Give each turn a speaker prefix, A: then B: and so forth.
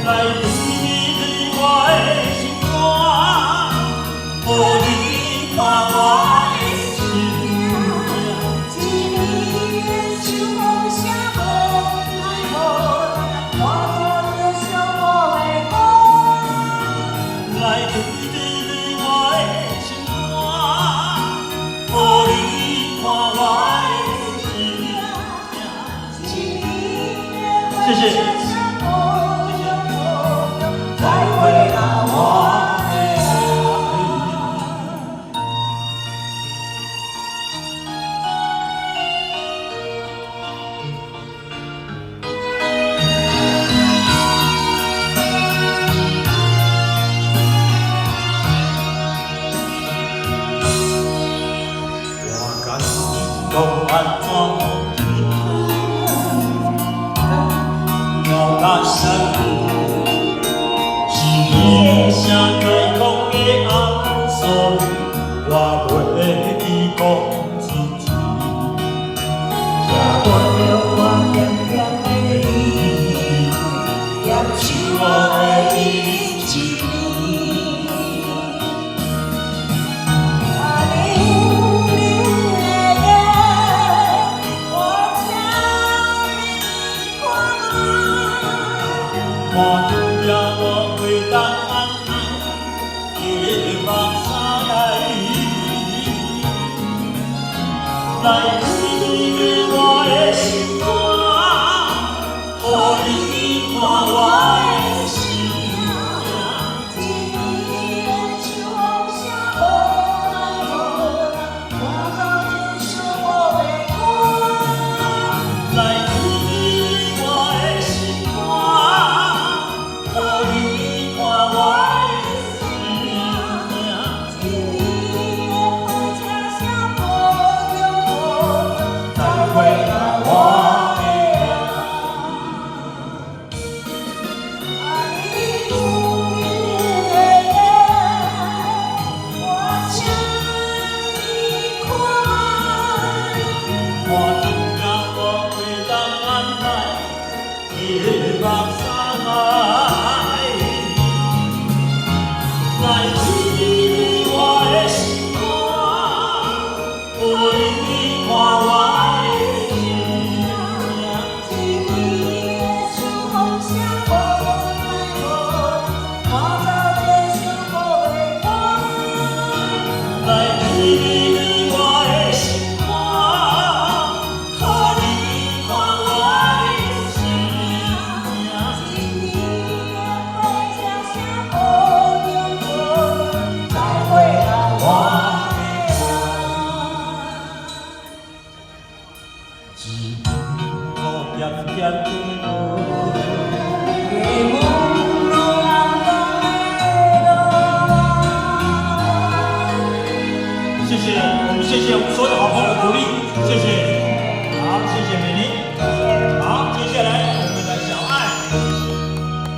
A: 来治愈我的心肝，予你看我的心命。
B: 一年秋风声无奈何，看着伤我的歌。
A: 来治愈我的心肝，予你看我的心命。谢谢。
B: 再会啦，我的
A: 我甲你讲安怎要甲谁？一声在讲的暗锁，我袂记讲出去。
B: 听着我咸咸的泪，也像我的一年。啊，冷冷的夜，我请你看我。
A: 看着我袂当安的目屎来治愈我的心肝，予你看我。